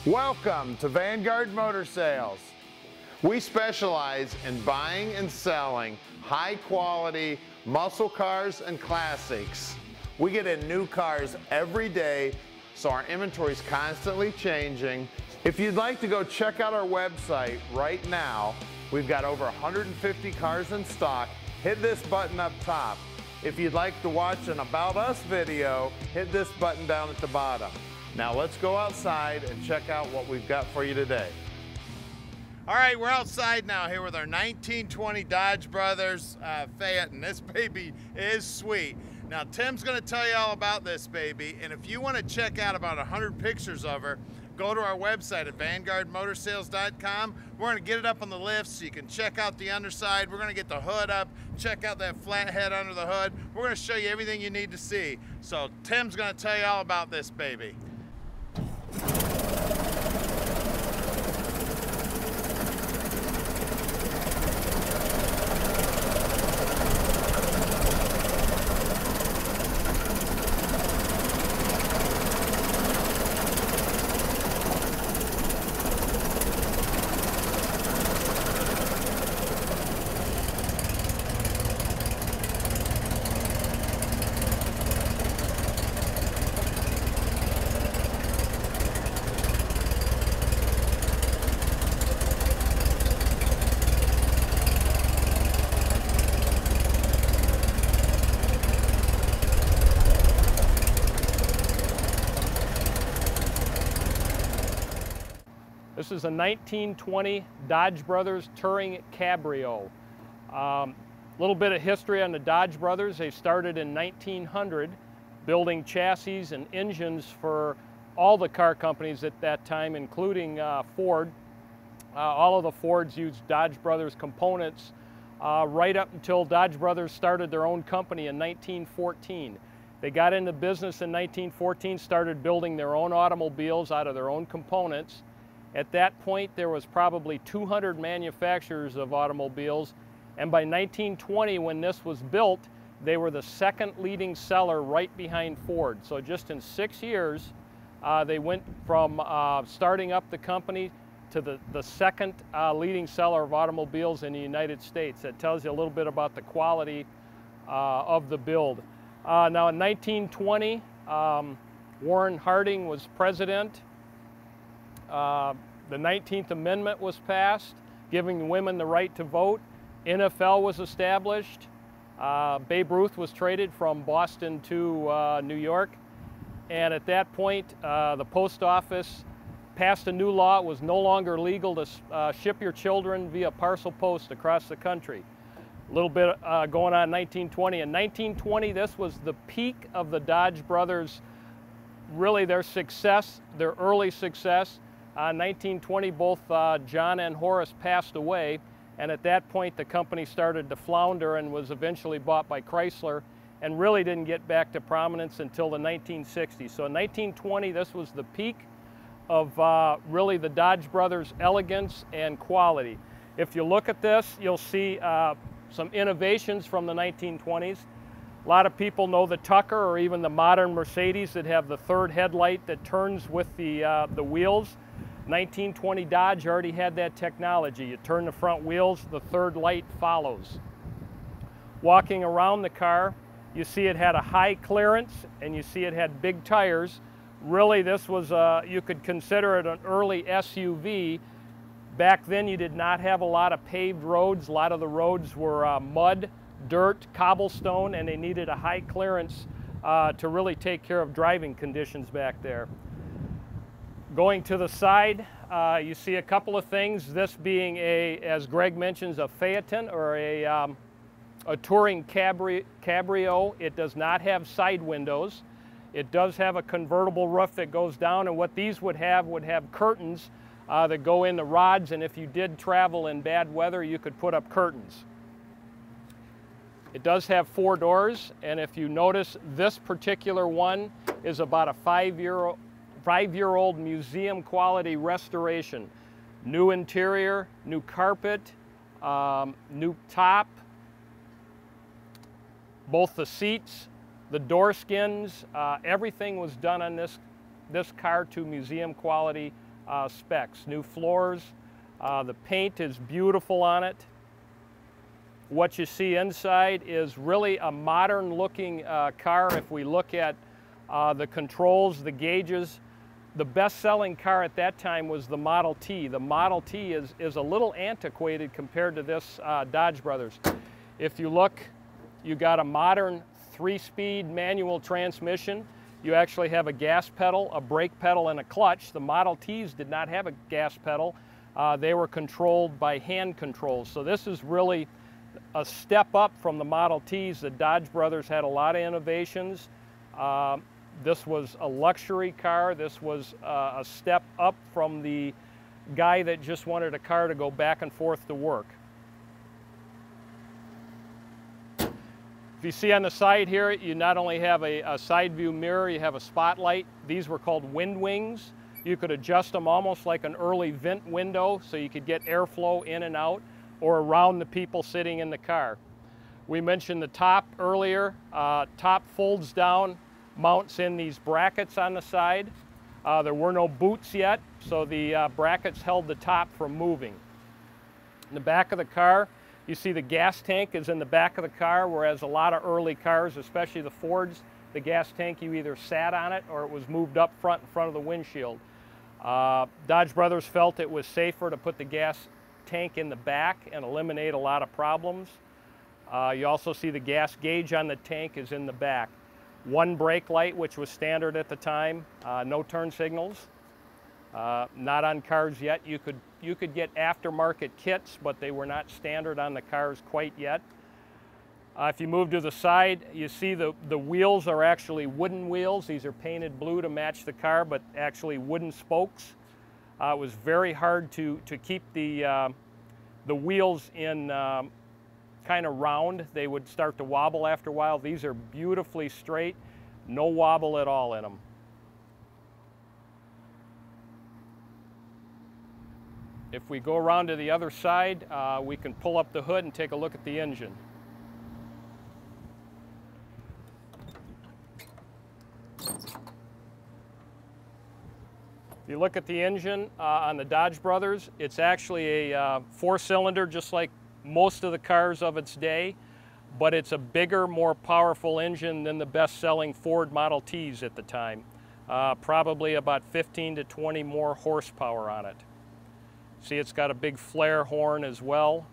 Welcome to Vanguard Motor Sales. We specialize in buying and selling high quality muscle cars and classics. We get in new cars every day, so our inventory is constantly changing. If you'd like to go check out our website right now, we've got over 150 cars in stock. Hit this button up top. If you'd like to watch an About Us video, hit this button down at the bottom. Now let's go outside and check out what we've got for you today. All right, we're outside now here with our 1920 Dodge Brothers Fayette, and this baby is sweet. Now Tim's gonna tell you all about this baby, and if you wanna check out about 100 pictures of her, go to our website at vanguardmotorsales.com. We're gonna get it up on the lift so you can check out the underside. We're gonna get the hood up, check out that flat head under the hood. We're gonna show you everything you need to see. So Tim's gonna tell you all about this baby. This is a 1920 Dodge Brothers Touring Cabrio. Little bit of history on the Dodge Brothers. They started in 1900 building chassis and engines for all the car companies at that time, including Ford. All of the Fords used Dodge Brothers components right up until Dodge Brothers started their own company in 1914. They got into business in 1914, started building their own automobiles out of their own components. At that point, there was probably 200 manufacturers of automobiles, and by 1920, when this was built, they were the second leading seller right behind Ford. So just in 6 years, they went from starting up the company to the second leading seller of automobiles in the United States. That tells you a little bit about the quality of the build. Now in 1920, Warren Harding was president. The 19th Amendment was passed, giving women the right to vote. NFL was established. Babe Ruth was traded from Boston to New York. And at that point, the post office passed a new law. It was no longer legal to ship your children via parcel post across the country. A little bit going on in 1920. In 1920, this was the peak of the Dodge Brothers, really their success, their early success. 1920, both John and Horace passed away, and at that point the company started to flounder and was eventually bought by Chrysler and really didn't get back to prominence until the 1960s. So in 1920, this was the peak of really the Dodge Brothers' elegance and quality. If you look at this, you'll see some innovations from the 1920s. A lot of people know the Tucker or even the modern Mercedes that have the third headlight that turns with the wheels. 1920 Dodge already had that technology. You turn the front wheels, the third light follows. Walking around the car, you see it had a high clearance and you see it had big tires. Really, this was, you could consider it an early SUV. Back then, you did not have a lot of paved roads. A lot of the roads were mud, dirt, cobblestone, and they needed a high clearance to really take care of driving conditions back there. Going to the side, you see a couple of things. This being as Greg mentions, a Phaeton or a touring cabrio. It does not have side windows. It does have a convertible roof that goes down, and what these would have curtains that go in the rods, and if you did travel in bad weather, you could put up curtains. It does have 4 doors, and if you notice, this particular one is about a 5-year-old museum quality restoration. New interior, new carpet, new top, both the seats, the door skins, everything was done on this car to museum quality specs. New floors, the paint is beautiful on it. What you see inside is really a modern looking car. If we look at the controls, the gauges, the best-selling car at that time was the Model T. The Model T is a little antiquated compared to this Dodge Brothers. If you look, you got a modern 3-speed manual transmission. You actually have a gas pedal, a brake pedal, and a clutch. The Model Ts did not have a gas pedal. They were controlled by hand controls. So this is really a step up from the Model Ts. The Dodge Brothers had a lot of innovations. This was a luxury car. This was a step up from the guy that just wanted a car to go back and forth to work. If you see on the side here, you not only have a side view mirror, you have a spotlight. These were called wind wings. You could adjust them almost like an early vent window so you could get airflow in and out or around the people sitting in the car. We mentioned the top earlier. Top folds down, mounts in these brackets on the side. There were no boots yet, so the brackets held the top from moving. In the back of the car, you see the gas tank is in the back of the car, whereas a lot of early cars, especially the Fords, the gas tank, you either sat on it or it was moved up front in front of the windshield. Dodge Brothers felt it was safer to put the gas tank in the back and eliminate a lot of problems. You also see the gas gauge on the tank is in the back. One brake light, which was standard at the time, no turn signals. Not on cars yet. You could get aftermarket kits, but they were not standard on the cars quite yet. If you move to the side, you see the wheels are actually wooden wheels. These are painted blue to match the car, but actually wooden spokes. It was very hard to keep the wheels in kind of round. They would start to wobble after a while. These are beautifully straight, no wobble at all in them. If we go around to the other side, we can pull up the hood and take a look at the engine. If you look at the engine on the Dodge Brothers, it's actually a 4-cylinder, just like most of the cars of its day, but it's a bigger, more powerful engine than the best-selling Ford Model Ts at the time. Probably about 15 to 20 more horsepower on it. See, it's got a big flare horn as well.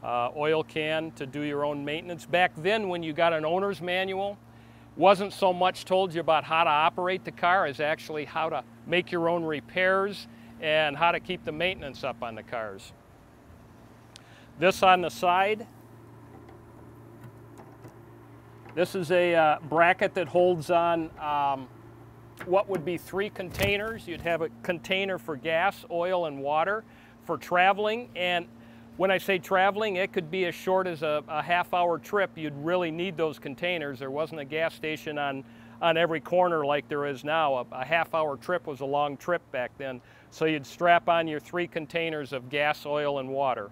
Oil can to do your own maintenance. Back then, when you got an owner's manual, wasn't so much told you about how to operate the car as actually how to make your own repairs and how to keep the maintenance up on the cars. This on the side, this is a bracket that holds on what would be 3 containers. You'd have a container for gas, oil, and water for traveling. And when I say traveling, it could be as short as a half-hour trip. You'd really need those containers. There wasn't a gas station on every corner like there is now. A half-hour trip was a long trip back then. So you'd strap on your 3 containers of gas, oil, and water.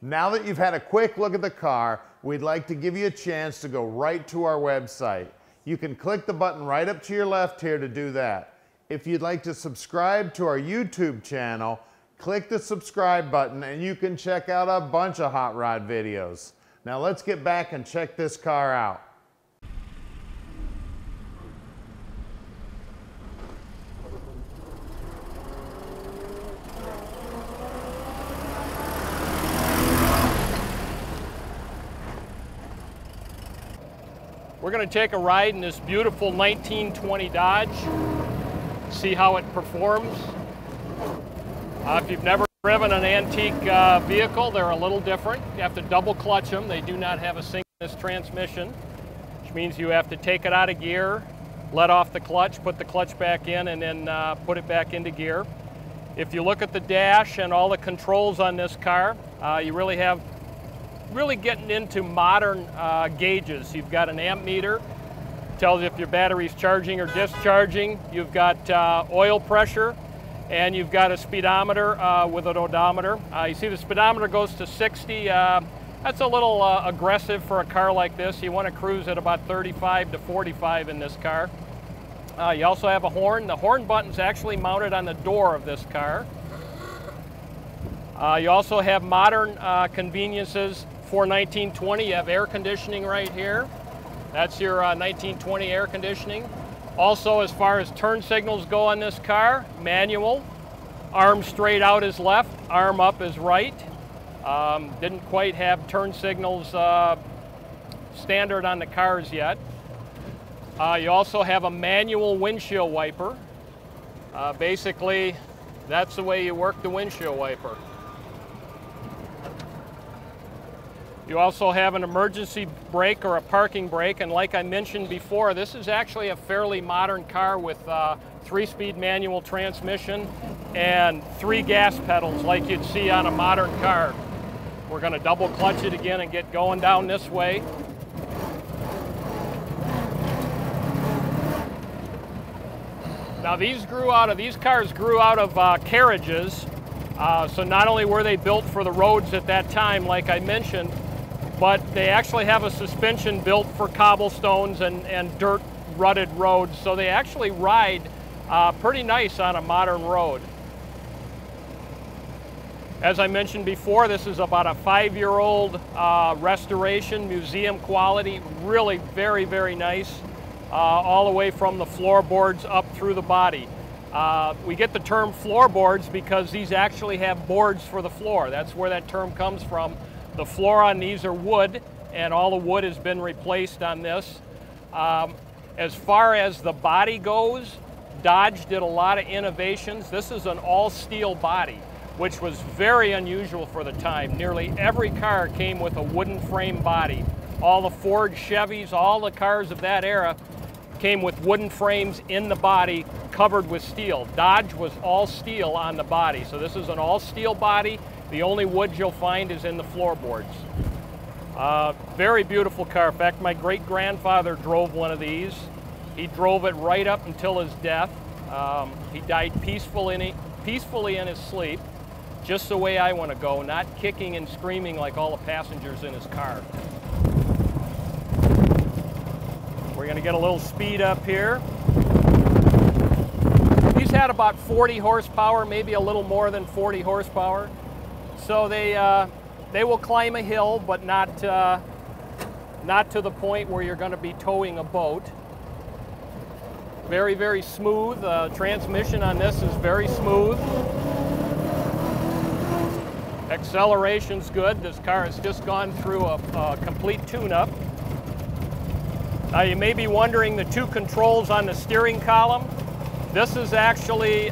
Now that you've had a quick look at the car, we'd like to give you a chance to go right to our website. You can click the button right up to your left here to do that. If you'd like to subscribe to our YouTube channel, click the subscribe button and you can check out a bunch of hot rod videos. Now let's get back and check this car out. We're going to take a ride in this beautiful 1920 Dodge, see how it performs. If you've never driven an antique vehicle, they're a little different. You have to double clutch them. They do not have a synchronous transmission, which means you have to take it out of gear, let off the clutch, put the clutch back in, and then put it back into gear. If you look at the dash and all the controls on this car, you really getting into modern gauges. You've got an amp meter, tells you if your battery's charging or discharging. You've got oil pressure, and you've got a speedometer with an odometer. You see the speedometer goes to 60. That's a little aggressive for a car like this. You want to cruise at about 35 to 45 in this car. You also have a horn. The horn button's actually mounted on the door of this car. You also have modern conveniences for 1920. You have air conditioning right here. That's your 1920 air conditioning. Also, as far as turn signals go on this car, manual. Arm straight out is left, arm up is right. Didn't quite have turn signals standard on the cars yet. You also have a manual windshield wiper. Basically, that's the way you work the windshield wiper. You also have an emergency brake or a parking brake, and like I mentioned before, this is actually a fairly modern car with 3-speed manual transmission and 3 gas pedals like you'd see on a modern car. We're going to double clutch it again and get going down this way. Now these cars grew out of carriages, so not only were they built for the roads at that time, like I mentioned, but they actually have a suspension built for cobblestones and dirt rutted roads, so they actually ride pretty nice on a modern road. As I mentioned before, this is about a 5-year-old restoration, museum quality, really very, very nice, all the way from the floorboards up through the body. We get the term floorboards because these actually have boards for the floor. That's where that term comes from. The floor on these are wood, and all the wood has been replaced on this. As far as the body goes, Dodge did a lot of innovations. This is an all-steel body, which was very unusual for the time. Nearly every car came with a wooden frame body. All the Ford, Chevys, all the cars of that era came with wooden frames in the body covered with steel. Dodge was all steel on the body, so this is an all-steel body. The only wood you'll find is in the floorboards. Very beautiful car. In fact, my great-grandfather drove one of these. He drove it right up until his death. He died peacefully in his sleep, just the way I want to go, not kicking and screaming like all the passengers in his car. We're going to get a little speed up here. These had about 40 horsepower, maybe a little more than 40 horsepower. So they will climb a hill, but not to the point where you're going to be towing a boat. Very, very smooth. Transmission on this is very smooth. Acceleration's good. This car has just gone through a complete tune-up. Now you may be wondering the 2 controls on the steering column. This is actually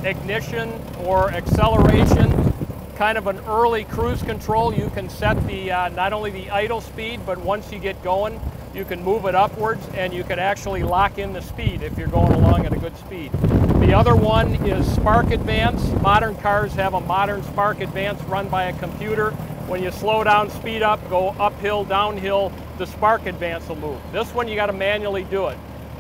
ignition or acceleration, kind of an early cruise control. You can set the not only the idle speed, but once you get going, you can move it upwards, and you can actually lock in the speed if you're going along at a good speed. The other one is Spark Advance. Modern cars have a modern Spark Advance run by a computer. When you slow down, speed up, go uphill, downhill, the Spark Advance will move. This one you got to manually do it.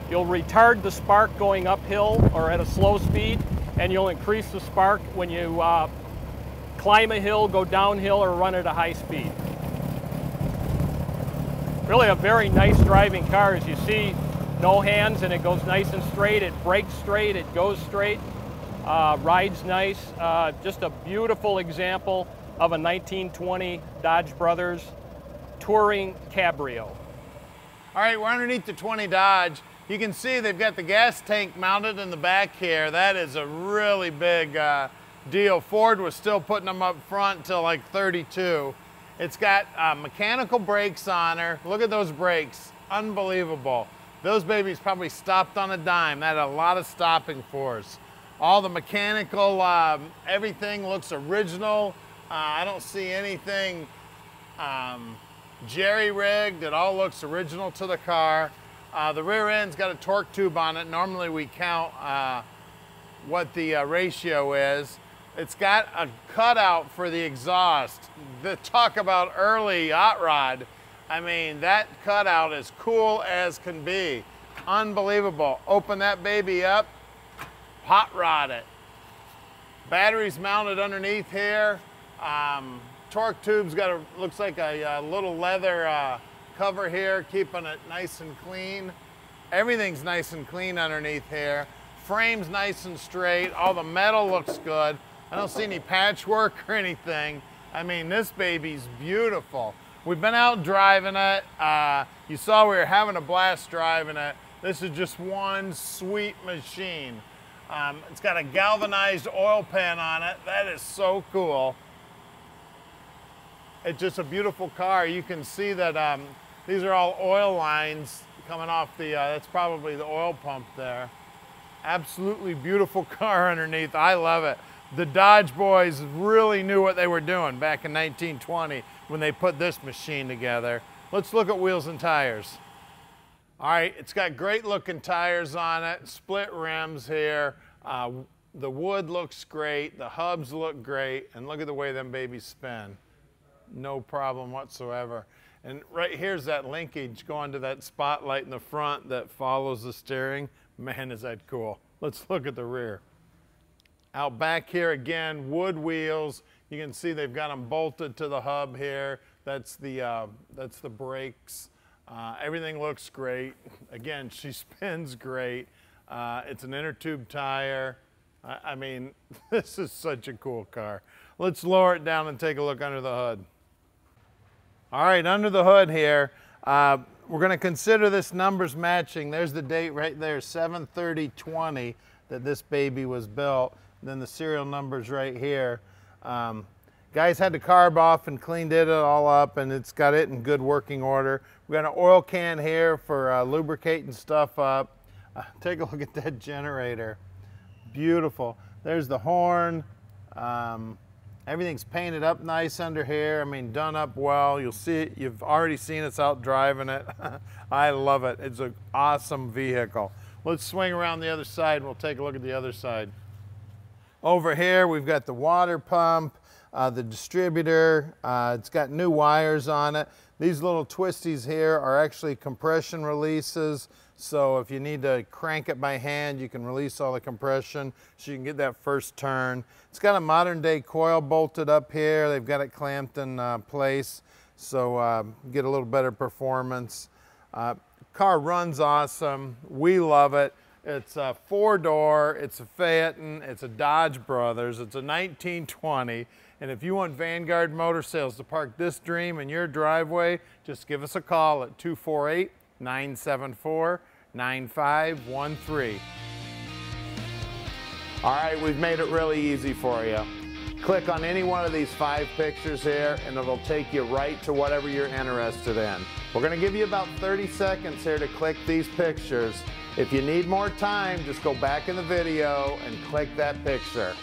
You'll retard the spark going uphill or at a slow speed, and you'll increase the spark when you climb a hill, go downhill, or run at a high speed. Really a very nice driving car. As you see, no hands, and it goes nice and straight. It brakes straight, it goes straight, rides nice. Just a beautiful example of a 1920 Dodge Brothers Touring Cabrio. All right, we're underneath the 20 Dodge. You can see they've got the gas tank mounted in the back here. That is a really big deal. Ford was still putting them up front till like 32. It's got mechanical brakes on her. Look at those brakes, unbelievable. Those babies probably stopped on a dime. That had a lot of stopping force. All the mechanical, everything looks original. I don't see anything jerry-rigged. It all looks original to the car. The rear end's got a torque tube on it. Normally we count what the ratio is. It's got a cutout for the exhaust. Talk about early hot rod. I mean, that cutout is cool as can be. Unbelievable. Open that baby up, hot rod it. Batteries mounted underneath here. Torque tube's got looks like a little leather cover here, keeping it nice and clean. Everything's nice and clean underneath here. Frame's nice and straight. All the metal looks good. I don't see any patchwork or anything. I mean, this baby's beautiful. We've been out driving it. You saw we were having a blast driving it. This is just one sweet machine. It's got a galvanized oil pan on it. That is so cool. It's just a beautiful car. You can see that these are all oil lines coming off the, that's probably the oil pump there. Absolutely beautiful car underneath. I love it. The Dodge boys really knew what they were doing back in 1920 when they put this machine together. Let's look at wheels and tires. All right, it's got great looking tires on it, split rims here. The wood looks great, the hubs look great, and look at the way them babies spin. No problem whatsoever. And right here's that linkage going to that spotlight in the front that follows the steering. Man, is that cool. Let's look at the rear. Out back here again, wood wheels. You can see they've got them bolted to the hub here. That's the brakes. Everything looks great. Again, she spins great. It's an inner tube tire. I mean, this is such a cool car. Let's lower it down and take a look under the hood. All right, under the hood here, we're gonna consider this numbers matching. There's the date right there, 7/30/20, that this baby was built. Then the serial numbers right here. Guys had to carb off and cleaned it all up, and it's got it in good working order. We got an oil can here for lubricating stuff up. Take a look at that generator. Beautiful. There's the horn. Everything's painted up nice under here. I mean, done up well. You'll see it. You've already seen us out driving it. I love it. It's an awesome vehicle. Let's swing around the other side and we'll take a look at the other side. Over here, we've got the water pump, the distributor. It's got new wires on it. These little twisties here are actually compression releases. So if you need to crank it by hand, you can release all the compression so you can get that first turn. It's got a modern day coil bolted up here. They've got it clamped in place, so get a little better performance. Car runs awesome. We love it. It's a 4-door, it's a Phaeton, it's a Dodge Brothers, it's a 1920. And if you want Vanguard Motor Sales to park this dream in your driveway, just give us a call at 248-974-9513. All right, we've made it really easy for you. Click on any one of these 5 pictures here and it'll take you right to whatever you're interested in. We're gonna give you about 30 seconds here to click these pictures. If you need more time, just go back in the video and click that picture.